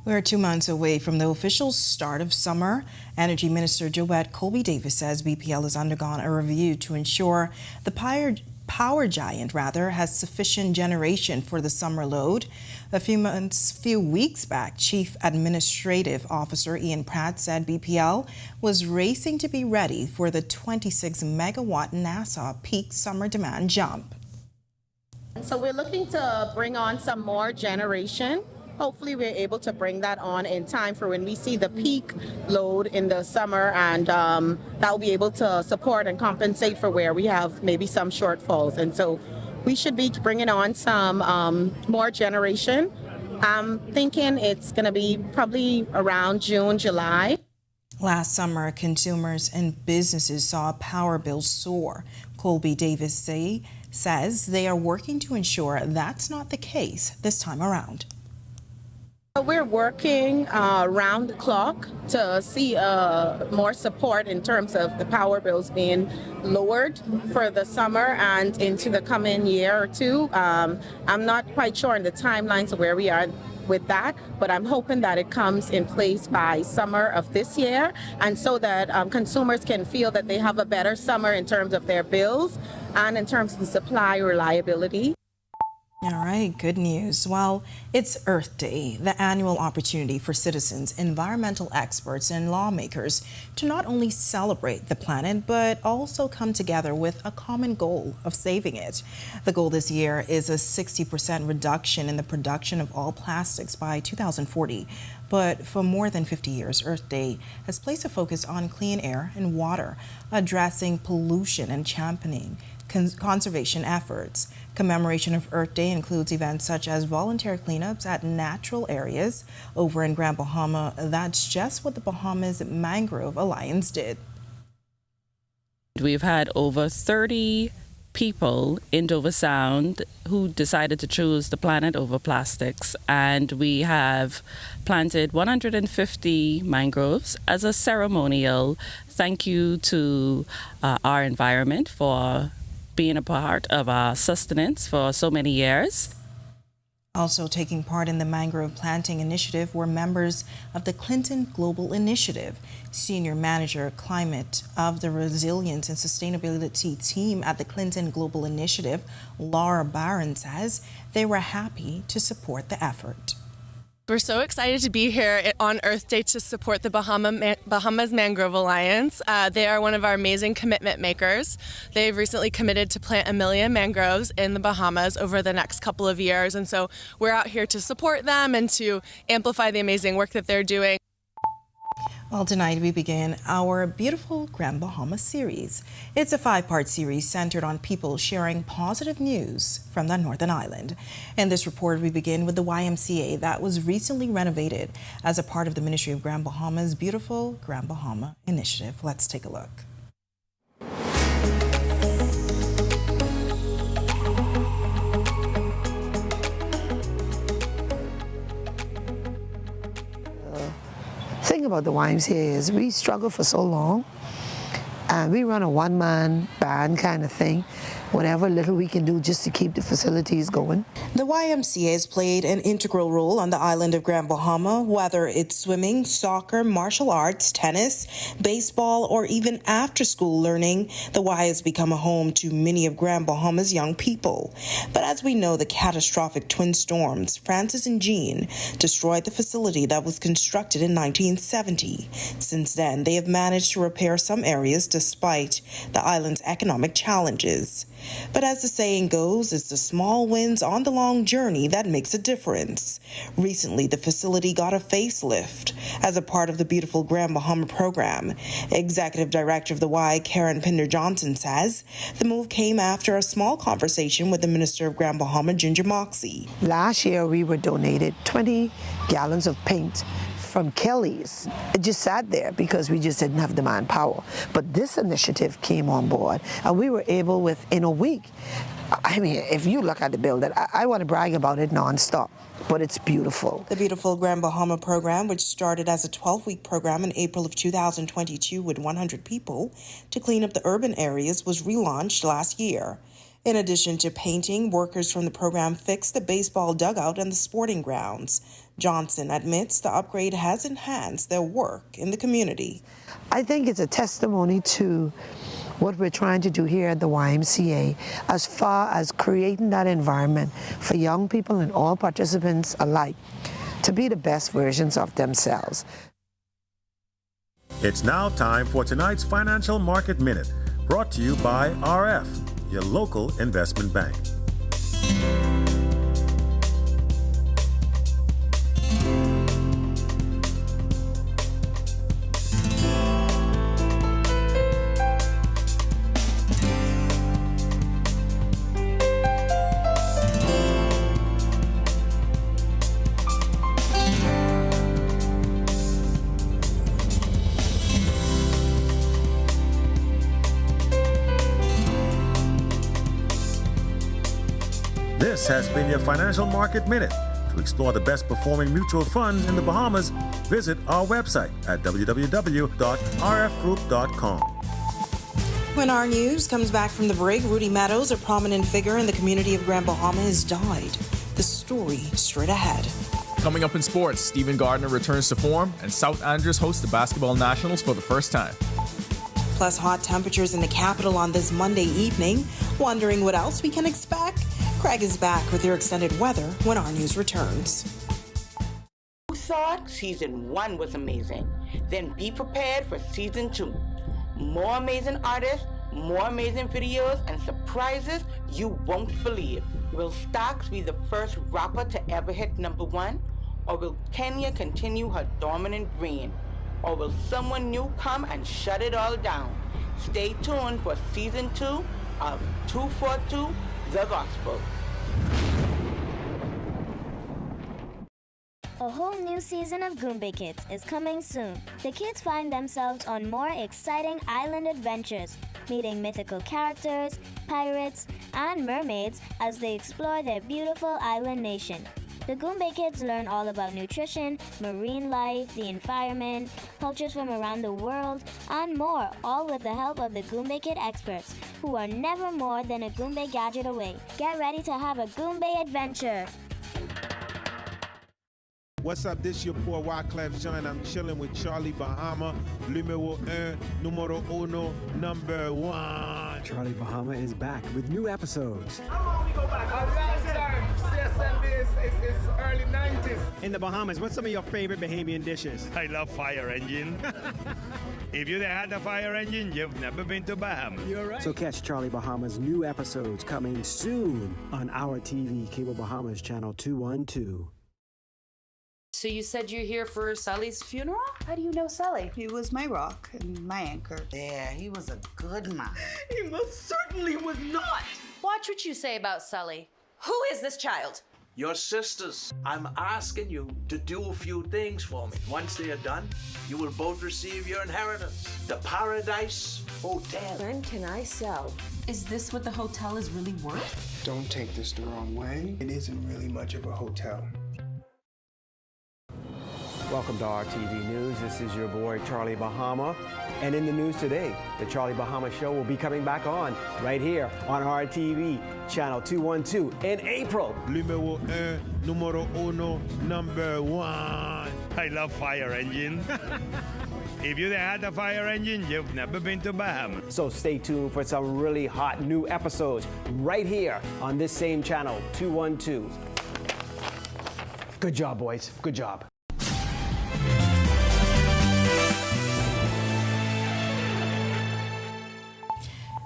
We're 2 months away from the official start of summer. Energy Minister Joette Colby-Davis says BPL has undergone a review to ensure the power giant has sufficient generation for the summer load. A few weeks back, Chief Administrative Officer Ian Pratt said BPL was racing to be ready for the 26 megawatt Nassau peak summer demand jump. So we're looking to bring on some more generation. Hopefully we're able to bring that on in time for when we see the peak load in the summer, and that will be able to support and compensate for where we have maybe some shortfalls. And so we should be bringing on some more generation. I'm thinking it's going to be probably around June, July. Last summer, consumers and businesses saw power bills soar. Colby-Davis says they are working to ensure that's not the case this time around. We're working around the clock to see more support in terms of the power bills being lowered for the summer and into the coming year or two. I'm not quite sure on the timelines of where we are with that, but I'm hoping that it comes in place by summer of this year, and so that consumers can feel that they have a better summer in terms of their bills and in terms of the supply reliability. All right, good news. Well, it's Earth Day, the annual opportunity for citizens, environmental experts, and lawmakers to not only celebrate the planet, but also come together with a common goal of saving it. The goal this year is a 60% reduction in the production of all plastics by 2040. But for more than 50 years, Earth Day has placed a focus on clean air and water, addressing pollution and championing conservation efforts. Commemoration of Earth Day includes events such as volunteer cleanups at natural areas over in Grand Bahama. That's just what the Bahamas Mangrove Alliance did. We've had over 30 people in Dover Sound who decided to choose the planet over plastics, and we have planted 150 mangroves as a ceremonial thank you to our environment for being a part of our sustenance for so many years. Also taking part in the mangrove planting initiative were members of the Clinton Global Initiative. Senior Manager Climate of the Resilience and Sustainability team at the Clinton Global Initiative, Laura Barron, says they were happy to support the effort. We're so excited to be here on Earth Day to support the Bahamas Mangrove Alliance. They are one of our amazing commitment makers. They've recently committed to plant 1 million mangroves in the Bahamas over the next couple of years. And so we're out here to support them and to amplify the amazing work that they're doing. Well, tonight we begin our beautiful Grand Bahama series. It's a 5-part series centered on people sharing positive news from the Northern Island. In this report, we begin with the YMCA that was recently renovated as a part of the Ministry of Grand Bahama's beautiful Grand Bahama initiative. Let's take a look. The thing about the YMCA is we struggled for so long, and we run a one-man band kind of thing, whatever little we can do just to keep the facilities going. The YMCA has played an integral role on the island of Grand Bahama, whether it's swimming, soccer, martial arts, tennis, baseball, or even after-school learning. The Y has become a home to many of Grand Bahama's young people. But as we know, the catastrophic twin storms, Francis and Jean, destroyed the facility that was constructed in 1970. Since then, they have managed to repair some areas despite the island's economic challenges. But as the saying goes, it's the small wins on the long journey that makes a difference. Recently, the facility got a facelift as a part of the beautiful Grand Bahama program. Executive Director of the Y, Karen Pinder-Johnson, says the move came after a small conversation with the Minister of Grand Bahama, Ginger Moxie. Last year, we were donated 20 gallons of paint from Kelly's. It just sat there because we just didn't have the manpower. But this initiative came on board, and we were able, within a week, I mean, if you look at the building, I want to brag about it nonstop, but it's beautiful. The beautiful Grand Bahama program, which started as a 12-week program in April of 2022 with 100 people to clean up the urban areas, was relaunched last year. In addition to painting, workers from the program fixed the baseball dugout and the sporting grounds. Johnson admits the upgrade has enhanced their work in the community. I think it's a testimony to what we're trying to do here at the YMCA as far as creating that environment for young people and all participants alike to be the best versions of themselves. It's now time for tonight's Financial Market Minute, brought to you by RF, your local investment bank. This has been your Financial Market Minute. To explore the best performing mutual funds in the Bahamas, visit our website at www.rfgroup.com. When our news comes back from the break, Rudy Meadows, a prominent figure in the community of Grand Bahama, has died. The story straight ahead. Coming up in sports, Stephen Gardner returns to form, and South Andrews hosts the Basketball Nationals for the first time. Plus hot temperatures in the capital on this Monday evening. Wondering what else we can expect? Craig is back with your extended weather when our news returns. Who thought season 1 was amazing? Then be prepared for season 2. More amazing artists, more amazing videos, and surprises you won't believe. Will Stocks be the first rapper to ever hit #1? Or will Kenya continue her dominant reign? Or will someone new come and shut it all down? Stay tuned for season 2 of 242 The Gospel. A whole new season of Goombay Kids is coming soon. The kids find themselves on more exciting island adventures, meeting mythical characters, pirates, and mermaids as they explore their beautiful island nation. The Goombay Kids learn all about nutrition, marine life, the environment, cultures from around the world, and more, all with the help of the Goombay Kid experts, who are never more than a Goombay gadget away. Get ready to have a Goombay adventure. What's up, this your poor Wyclef Jean. I'm chilling with Charlie Bahama, numéro 1, numero uno, number 1. Charlie Bahama is back with new episodes. How long we go back? Last time, CSNB is early 90s. In the Bahamas, what's some of your favorite Bahamian dishes? I love fire engine. If you had a fire engine, you've never been to Bahamas. You're right. So catch Charlie Bahama's new episodes coming soon on our TV, Cable Bahamas Channel 212. So you said you're here for Sully's funeral? How do you know Sully? He was my rock and my anchor. Yeah, he was a good man. He most certainly was not. Watch what you say about Sully. Who is this child? Your sisters. I'm asking you to do a few things for me. Once they are done, you will both receive your inheritance. The Paradise Hotel. When can I sell? Is this what the hotel is really worth? Don't take this the wrong way. It isn't really much of a hotel. Welcome to RTV News. This is your boy Charlie Bahama. And in the news today, the Charlie Bahama Show will be coming back on right here on RTV, channel 212 in April. Numéro 1, numero uno, number 1. I love fire engine. If you had a fire engine, you've never been to Bahamas. So stay tuned for some really hot new episodes right here on this same channel, 212. Good job, boys. Good job.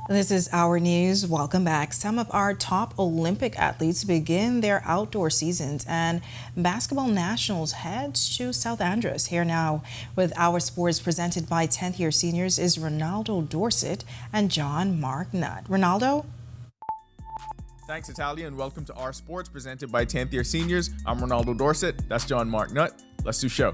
This is Our News. Welcome back. Some of our top Olympic athletes begin their outdoor seasons, and basketball nationals heads to South Andros. Here now with Our Sports presented by 10th year seniors is Ronaldo Dorset and John Mark Nutt. Ronaldo? Thanks, Natalia, and welcome to Our Sports presented by 10th year seniors. I'm Ronaldo Dorset. That's John Mark Nutt. Let's do show.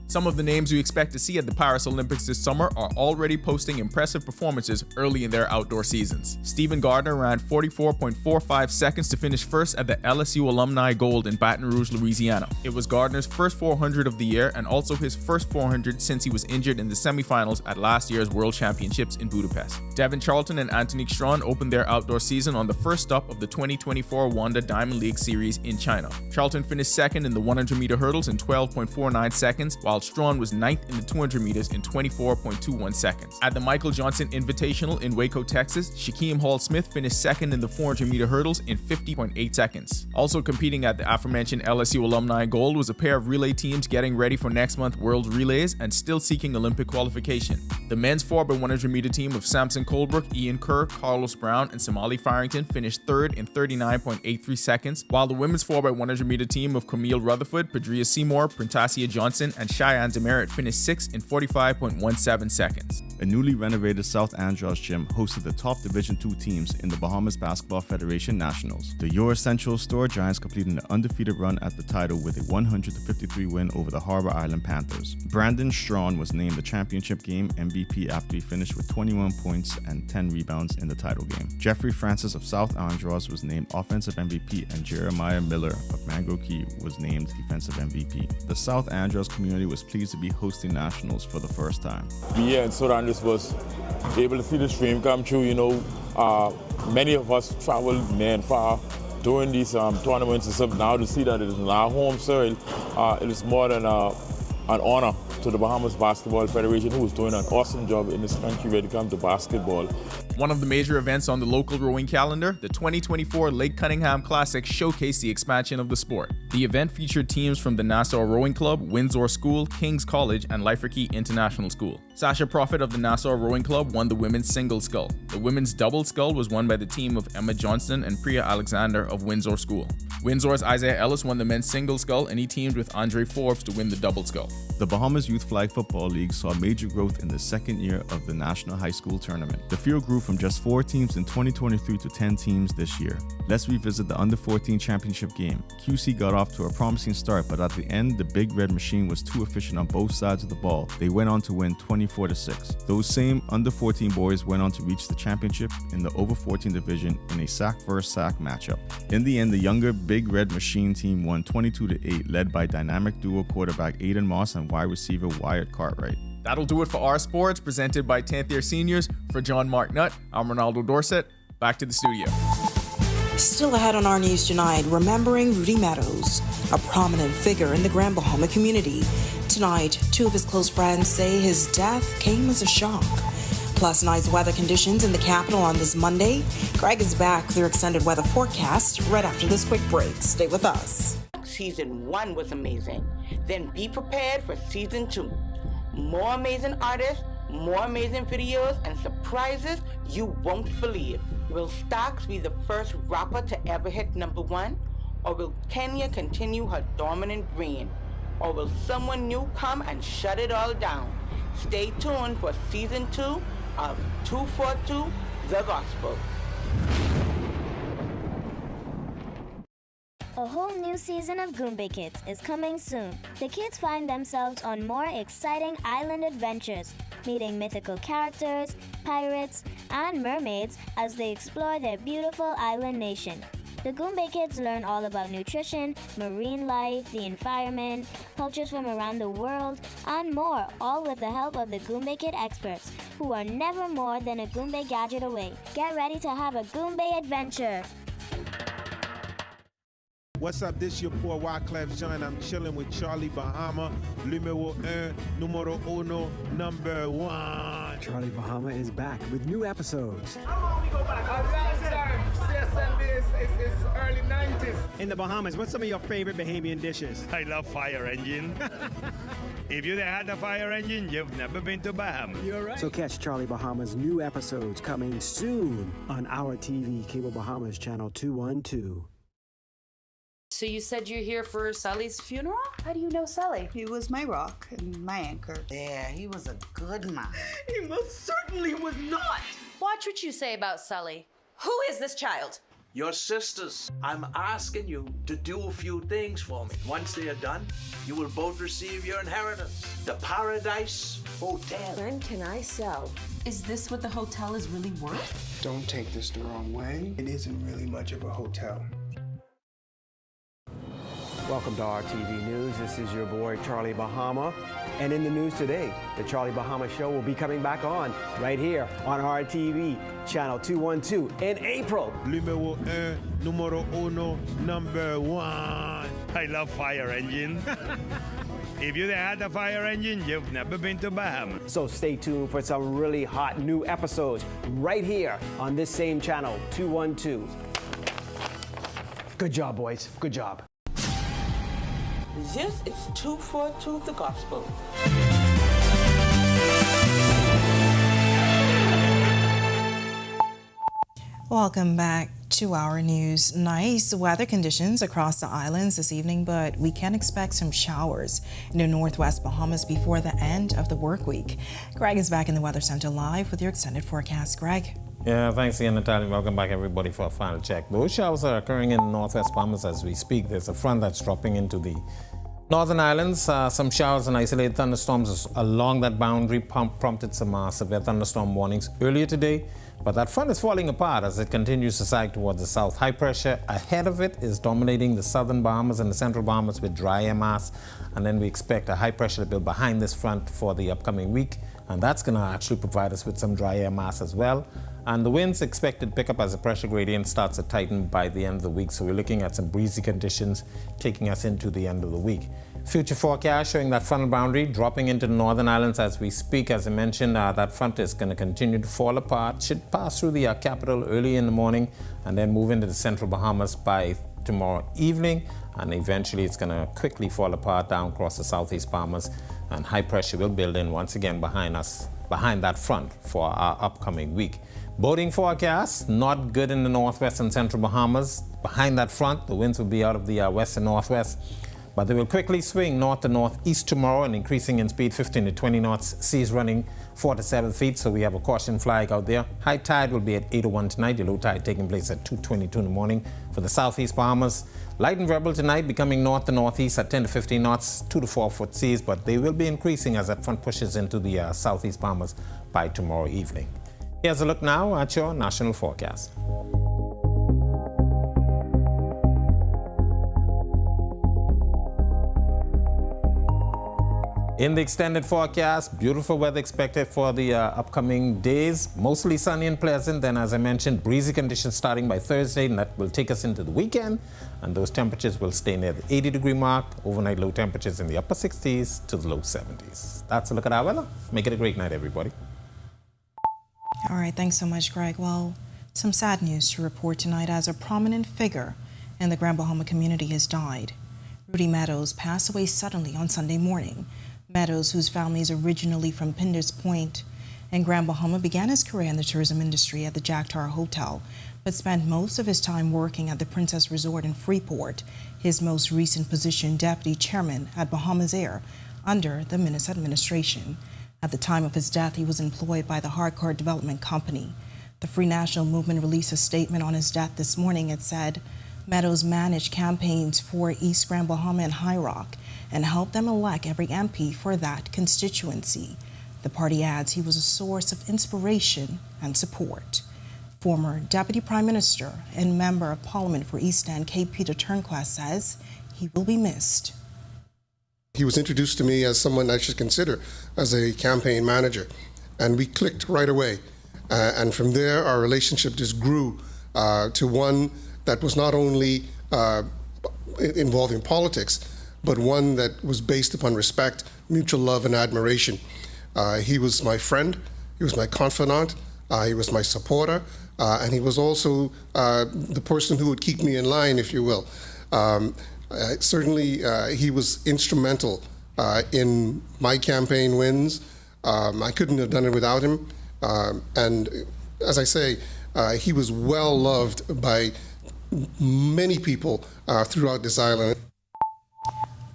Some of the names we expect to see at the Paris Olympics this summer are already posting impressive performances early in their outdoor seasons. Stephen Gardner ran 44.45 seconds to finish first at the LSU Alumni Gold in Baton Rouge, Louisiana. It was Gardner's first 400 of the year and also his first 400 since he was injured in the semifinals at last year's World Championships in Budapest. Devin Charlton and Antonique Strawn opened their outdoor season on the first stop of the 2024 Wanda Diamond League Series in China. Charlton finished second in the 100-meter hurdles in 12.49 seconds, while Strawn was ninth in the 200 meters in 24.21 seconds. At the Michael Johnson Invitational in Waco, Texas, Shaquem Hall-Smith finished second in the 400-meter hurdles in 50.8 seconds. Also competing at the aforementioned LSU Alumni Gold was a pair of relay teams getting ready for next month's World Relays and still seeking Olympic qualification. The men's 4x100-meter team of Samson Colebrook, Ian Kerr, Carlos Brown, and Somali Farrington finished third in 39.83 seconds, while the women's 4x100-meter team of Camille Rutherford, Padria Seymour, Printasia Johnson, and Cheyenne Demerit finished 6th in 45.17 seconds. A newly renovated South Andros gym hosted the top Division II teams in the Bahamas Basketball Federation Nationals. The Your Essential Store Giants completed an undefeated run at the title with a 100-53 win over the Harbor Island Panthers. Brandon Strawn was named the championship game MVP after he finished with 21 points and 10 rebounds in the title game. Jeffrey Francis of South Andros was named offensive MVP, and Jeremiah Miller of Mangrove Key was named defensive MVP. The South Andros community was pleased to be hosting nationals for the first time. Yeah, and South Andros was able to see this dream come true. You know, many of us traveled near and far during these tournaments and stuff. Now to see that it is in our home soil, it is more than an honor to the Bahamas Basketball Federation, who is doing an awesome job in this country when it comes to basketball. One of the major events on the local rowing calendar, the 2024 Lake Cunningham Classic, showcased the expansion of the sport. The event featured teams from the Nassau Rowing Club, Windsor School, King's College, and Liferkey International School. Sasha Prophet of the Nassau Rowing Club won the women's single scull. The women's double scull was won by the team of Emma Johnston and Priya Alexander of Windsor School. Windsor's Isaiah Ellis won the men's single scull, and he teamed with Andre Forbes to win the double scull. The Bahamas Youth Flag Football League saw major growth in the second year of the National High School Tournament. The field grew from just 4 teams in 2023 to 10 teams this year. Let's revisit the Under-14 championship game. QC got off to a promising start, but at the end, the Big Red Machine was too efficient on both sides of the ball. They went on to win 24-6. Those same Under-14 boys went on to reach the championship in the Over-14 division in a sack-versus-sack matchup. In the end, the younger Big Red Machine team won 22-8, led by dynamic duo quarterback Aiden Moss and wide receiver Wyatt Cartwright. That'll do it for Our Sports, presented by 10th year seniors. For John Mark Nutt, I'm Ronaldo Dorset. Back to the studio. Still ahead on Our News tonight, remembering Rudy Meadows, a prominent figure in the Grand Bahama community. Tonight, 2 of his close friends say his death came as a shock. Plus, nice weather conditions in the capital on this Monday. Greg is back with your extended weather forecast right after this quick break. Stay with us. Season 1 was amazing. Then be prepared for Season 2. More amazing artists, more amazing videos, and surprises you won't believe. Will Stocks be the first rapper to ever hit #1? Or will Kenya continue her dominant reign? Or will someone new come and shut it all down? Stay tuned for Season 2 of 242 The Gospel. A whole new season of Goombay Kids is coming soon. The kids find themselves on more exciting island adventures, meeting mythical characters, pirates, and mermaids as they explore their beautiful island nation. The Goombay kids learn all about nutrition, marine life, the environment, cultures from around the world, and more, all with the help of the Goombay Kid experts, who are never more than a Goombay gadget away. Get ready to have a Goombay adventure. What's up? This your poor Wyclef Jean. I'm chilling with Charlie Bahama, numéro 1, numero uno, number 1. Charlie Bahama is back with new episodes. How long we go back? Last time, CSNB is early 90s. In the Bahamas, what's some of your favorite Bahamian dishes? I love fire engine. If you had a fire engine, you've never been to Bahamas. You're right. So catch Charlie Bahama's new episodes coming soon on Our TV, Cable Bahamas, Channel 212. So you said you're here for Sally's funeral? How do you know Sally? He was my rock and my anchor. Yeah, he was a good man. He most certainly was not. Watch what you say about Sally. Who is this child? Your sisters. I'm asking you to do a few things for me. Once they are done, you will both receive your inheritance. The Paradise Hotel. When can I sell? Is this what the hotel is really worth? Don't take this the wrong way. It isn't really much of a hotel. Welcome to RTV News. This is your boy, Charlie Bahama. And in the news today, the Charlie Bahama Show will be coming back on right here on RTV, Channel 212 in April. Numéro 1, numero uno, number 1. I love fire engine. If you had a fire engine, you've never been to Bahamas. So stay tuned for some really hot new episodes right here on this same channel, 212. Good job, boys. Good job. This is 242 The Gospel. Welcome back to our news. Nice weather conditions across the islands this evening, but we can expect some showers in the northwest Bahamas before the end of the work week. Greg is back in the Weather Center live with your extended forecast. Greg. Yeah, thanks again, Natalia. Welcome back, everybody, for a final check. Those showers are occurring in northwest Bahamas as we speak. There's a front that's dropping into the northern islands. Some showers and isolated thunderstorms along that boundary prompted some severe thunderstorm warnings earlier today. But that front is falling apart as it continues to sag towards the south. High pressure ahead of it is dominating the southern Bahamas and the central Bahamas with dry air mass. And then we expect a high pressure to build behind this front for the upcoming week. And that's going to actually provide us with some dry air mass as well. And the winds expected to pick up as the pressure gradient starts to tighten by the end of the week. So we're looking at some breezy conditions taking us into the end of the week. Future forecast showing that frontal boundary dropping into the northern islands as we speak. As I mentioned, that front is going to continue to fall apart. Should pass through the capital early in the morning and then move into the central Bahamas by tomorrow evening. And eventually it's going to quickly fall apart down across the southeast Bahamas. And high pressure will build in once again behind that front for our upcoming week. Boating forecast, not good in the northwest and central Bahamas. Behind that front, the winds will be out of the west and northwest, but they will quickly swing north to northeast tomorrow and increasing in speed 15 to 20 knots, seas running 4 to 7 feet, so we have a caution flag out there. High tide will be at 8:01 tonight, the low tide taking place at 2:22 in the morning for the southeast Bahamas. Light and variable tonight, becoming north to northeast at 10 to 15 knots, 2 to 4 foot seas, but they will be increasing as that front pushes into the southeast Bahamas by tomorrow evening. Here's a look now at your national forecast. In the extended forecast, beautiful weather expected for the upcoming days. Mostly sunny and pleasant. Then, as I mentioned, breezy conditions starting by Thursday, and that will take us into the weekend. And those temperatures will stay near the 80-degree mark. Overnight low temperatures in the upper 60s to the low 70s. That's a look at our weather. Make it a great night, everybody. All right, thanks so much, Greg. Well, some sad news to report tonight as a prominent figure in the Grand Bahama community has died. Rudy Meadows passed away suddenly on Sunday morning. Meadows, whose family is originally from Pinders Point in Grand Bahama, began his career in the tourism industry at the Jack Tar Hotel, but spent most of his time working at the Princess Resort in Freeport, his most recent position deputy chairman at Bahamas Air under the Minnis administration. At the time of his death, he was employed by the Hardcore Development Company. The Free National Movement released a statement on his death this morning. It said, Meadows managed campaigns for East Grand Bahama and High Rock and helped them elect every MP for that constituency. The party adds he was a source of inspiration and support. Former Deputy Prime Minister and Member of Parliament for East End, Cape Peter Turnquest, says he will be missed. He was introduced to me as someone I should consider as a campaign manager, and we clicked right away. And from there, our relationship just grew to one that was not only involving politics, but one that was based upon respect, mutual love, and admiration. He was my friend, he was my confidant, he was my supporter, and he was also the person who would keep me in line, if you will. Certainly, he was instrumental in my campaign wins. I couldn't have done it without him. And as I say, he was well loved by many people throughout this island.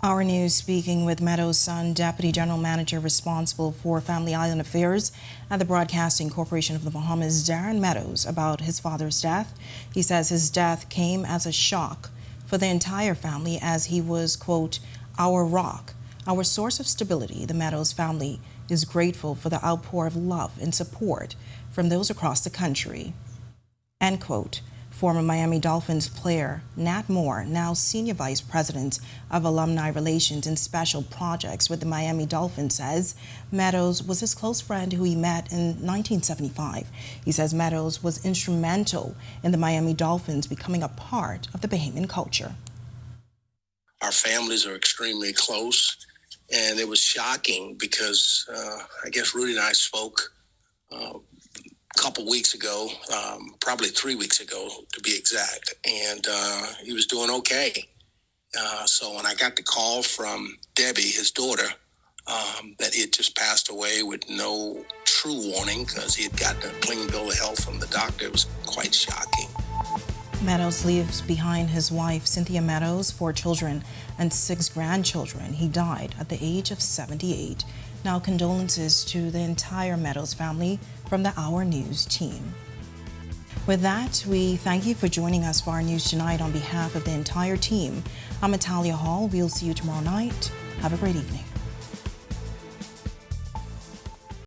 Our News speaking with Meadows' son, Deputy General Manager responsible for Family Island Affairs at the Broadcasting Corporation of the Bahamas, Darren Meadows, about his father's death. He says his death came as a shock for the entire family as he was, quote, our rock, our source of stability. The Meadows family is grateful for the outpour of love and support from those across the country, end quote. Former Miami Dolphins player Nat Moore, now Senior Vice President of Alumni Relations and Special Projects with the Miami Dolphins, says Meadows was his close friend who he met in 1975. He says Meadows was instrumental in the Miami Dolphins becoming a part of the Bahamian culture. Our families are extremely close, and it was shocking because I guess Rudy and I spoke couple weeks ago, probably 3 weeks ago to be exact, and he was doing okay. So when I got the call from Debbie, his daughter, that he had just passed away with no true warning because he had gotten a clean bill of health from the doctor, it was quite shocking. Meadows leaves behind his wife, Cynthia Meadows, 4 children and 6 grandchildren. He died at the age of 78. Now condolences to the entire Meadows family from the Our News team. With that, we thank you for joining us for our news tonight. On behalf of the entire team, I'm Natalia Hall. We'll see you tomorrow night. Have a great evening.